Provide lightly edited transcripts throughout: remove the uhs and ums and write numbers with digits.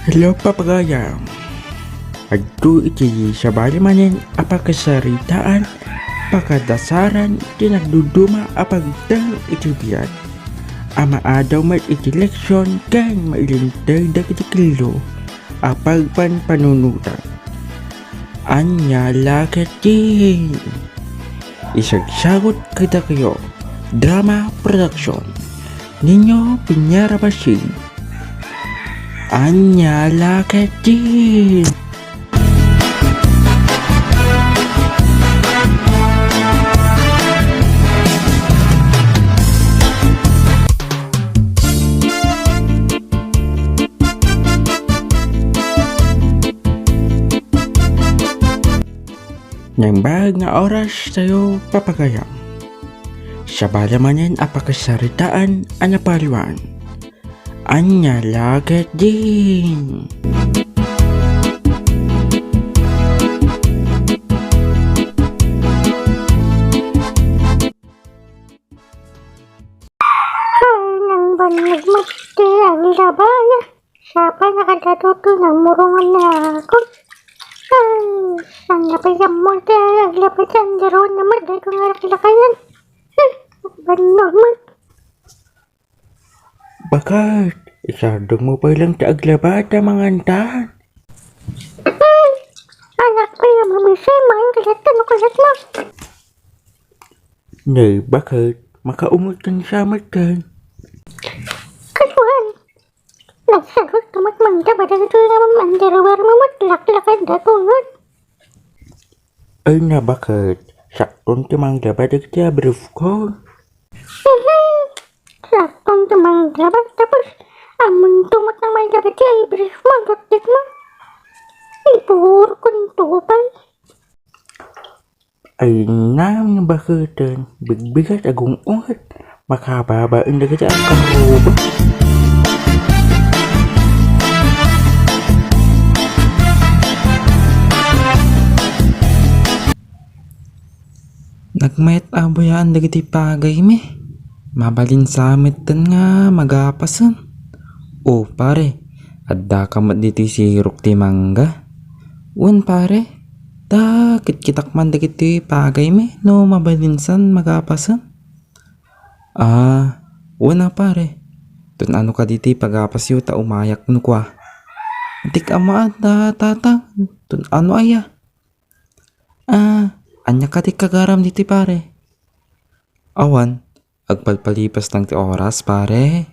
Hello papagaya. Adto iti sa balimanin apakasaritaan pakadasaran iti nagduduma apagdang iti biyat. Ama adaw mat iti leksyon kan mailintag dagiti kilo apagpan panunutan. Anya lakatin. Isagsagot kita kayo. Drama Production. Ninyo Pinyarabasin. Anya lakatin. Nang bahag nga oras tayo papagayam. Sa balamanin apakasaritaan anapaliwan. Anya lagat din. Nang banag magti ang labaya. Siapa nakadatuto ng murungan na ako. Ay, ang napayam mo tayo. Ang lapatan daroon naman dahil kong araklakayan. Banag mo. Bakit? Isardong mo pa lang taaglabata mga antahan. Anak ko yung mamisay. Mga kalatan o kalat mo. Nay, bakit? Makaumot ka sa matan. Kasuhan. Nagsagot tumatmangga ba dahil ito naman mandarawar mo matlaklakan datulad. Ay na bakit? Saktong timang dapat iti brief ko. Saktong tumangga ba? Tapos amon tumat ng may dapat ay brief mo. Gatit mo. Ipuro kong tupay. Ay na bakitan. Bigbigat agong ungat. Makababaan na kita ang kahuba. Nagmayat abayaan dagiti pagay me. Mabalin sa amitan nga magapasan. O pare, adda ka mat diti si Rukti Mangga. Wan pare, dakit kitakman dagiti pagay me no mabalinsan magapasan. Wana pare. Tun ano ka diti pagapasyo ta umayak no kwa. Antik amaan da tatang. Tun ano aya? Anya ka ti kagaram diti pare. Awan, agpalpalipas ng ti oras pare.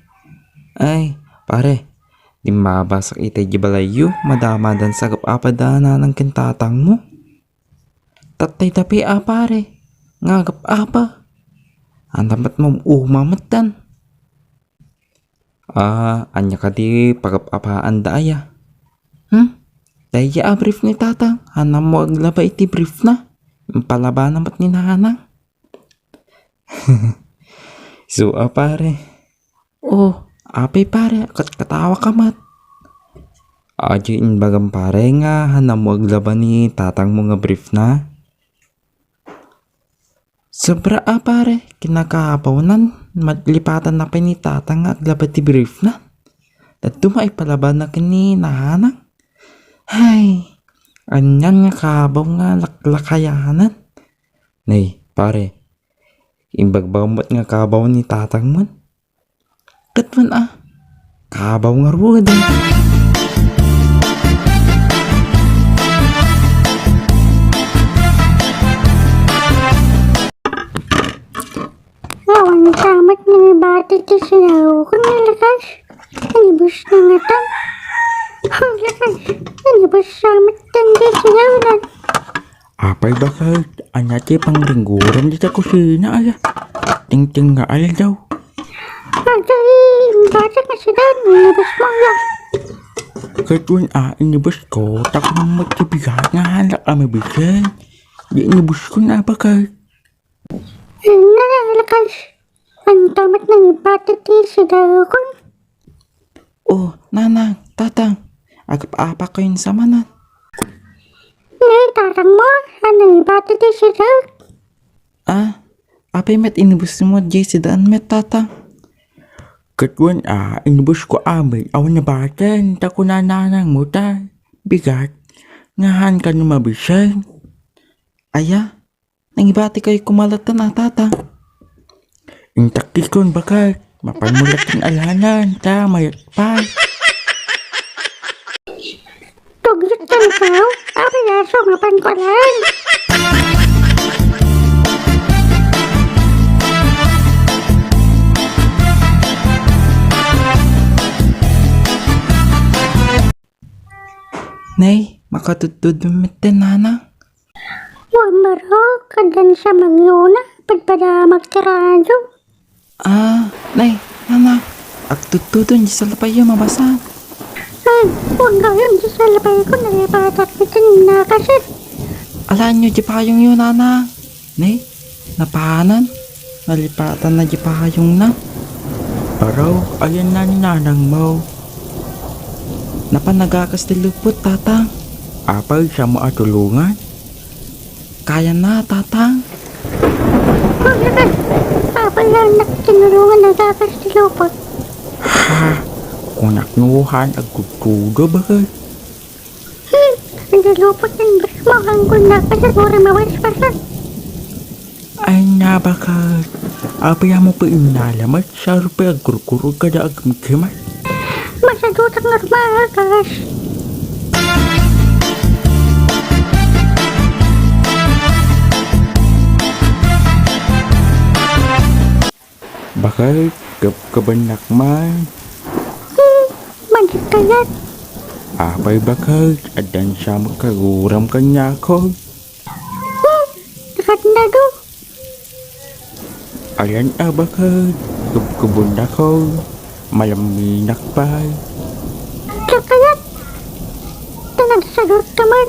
Ay, pare, di mabasak itay gibalayo, madamadan sa kapapadana ng kintatang mo. Tatay tapi pare, ngagap apa. Andamat mo umamatan. Anya ka di pagapapaan daya. Daya brief ni tatang, hanam mo aglaba iti brief na. Palaba namat ni nanang. So, pare. Apay pare, katawa ka mat. Adyo bagang pare nga, hanam mo aglaban ni tatang mo nga brief na. Sobra pare, kinakahapawanan, maglipatan na pa ni tatang nga aglaban ti brief na. Dito maipalaban na kini nahanang. Hay, anyan nga kabaw nga laklakayanan. Nay, pare, imbagbamot nga kabaw ni tatang mo. Katman kabaw nga ruwad. Awan samat nga bati ti siyaw ko nga lakas. Anibus na nga tan. Lakas. Anibus samat tan di siyaw na. Apay bakit? Anya ti panglingguram di sa kusina aya. Ting-ting nga al daw. Agay, bata nga sila. Anibus mo nga. Katun inibus ko, takong magtibigat nga halak bisan. Di inibus ko na bakit? Lakas. Ang tamat ng bati ti siyaw ko. Nanang, tatang, agap-apa kayo sa manan. Nay, tatang mo. Ano bati ti siyaw? Apay met inibus mo jay si daan met tatang. Katuan inubos ko amin. Awan na batan. Tako na nanang mo ta. Bigat. Ngahan ka na mabisan. Aya, nangibati kayo kumalatan na tata. Intakikon bakat. Mapamulat ng alanan. Ta mayat pa. Tugyot ka ikaw. Apa na sumapan ko lang. Nay, makatutudumit nanang. Wamaro, kadan sa mangyuna. Pagpada magkarado. Nay, nana, agtutudon sa lapayo mabasan. Ay, huwag gawin sa labay ko. Nalipatat itin na kasi. Alaan nyo, di payong yun, nana. Nay, napahanan. Nalipatan na di payong na. Paraw, ayan na ni nanang mo. Napanagakas ti lupot, tatang. Apay siya mo atulungan. Kaya na, tatang. Huwag na ka. Apa lang nakinulungan na dapat si Lopot. Ha, kung naknuhan agkutudo bakat. Hindi Lopot ng bris mo. Hanggang na ka sa gura mawas pasan. Ay na bakat. Apay mo pa inalamat. Sa rupay agkurkurog ka na agmikimat. Masadotang armagas. Bakit kabanak man. Manjit kayat. Apay bakit adan siya magkaguram kanya ko. Dekat na do. Ayan bakit kabunda ko. Malaminak pa. Kayat. Tanagsadot ka man.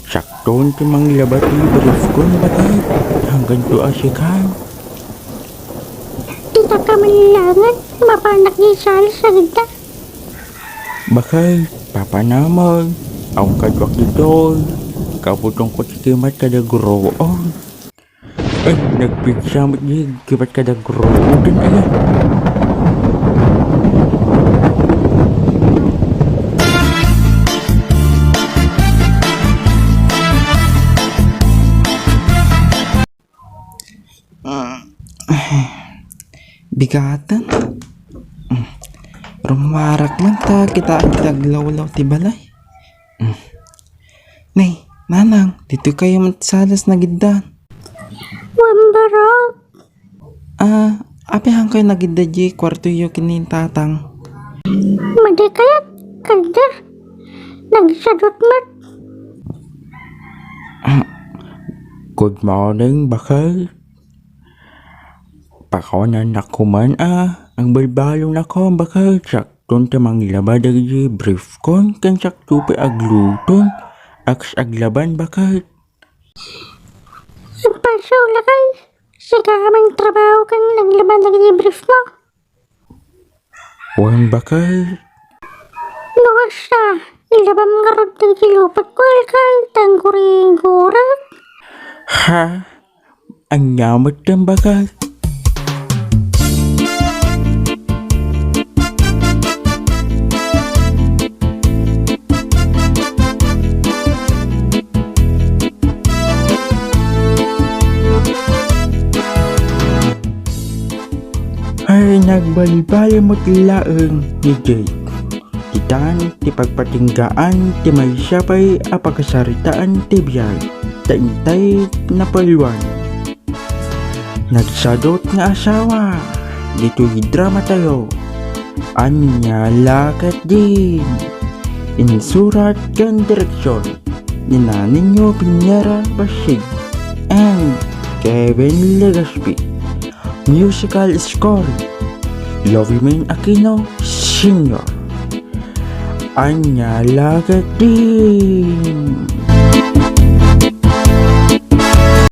Sakton timang labat ni brief ko bakit. Hanggang to asikan. Kita ka manilangan. Mapanak ni Sal sa ganda. Bakit papanamag. Ang kadwak dito. Kaputong ko tikimat kada guroon. Ay, nagpigsamot niya. Kibat kada guroon din ayan. Bigatan. Rumarak man ta, kita ang taglawlaw ti balay. Nay, nanang, dito kayo matsalas na giddan. Wambaro. Apihang kayo nagidda di kwarto yo kinin tatang. Madi kayat. Kada. Nagsadot man. Good morning, bakit? Pakawanan ako man ang balbalong ako bakit sakton tamang labad agi brief kon kan sakto pa agluton aks aglaban bakit? Nagpasaw lakay. Sige kaming trabaho kang naglaban lagi ni brief mo. Wan bakit? Luwas na. Ilabam nga rod ng kilupat ko alkal. Tangkuring gurat. Ha? Ang nyamot ng bakit? Ay, nagbalibali mo tilaang ni Jake. Titan, ti pagpatinggaan, ti may siyapay, apagkasaritaan, ti biyag. Taintay na paluan. Nagsadot nga asawa. Dito hidrama tayo. Anya lakat din. Insurat kan direksyon. Nina ninyo Piñera Basig and Kevin Legaspi. Musical score Lovimin Aquino Sr. Anya lagat din.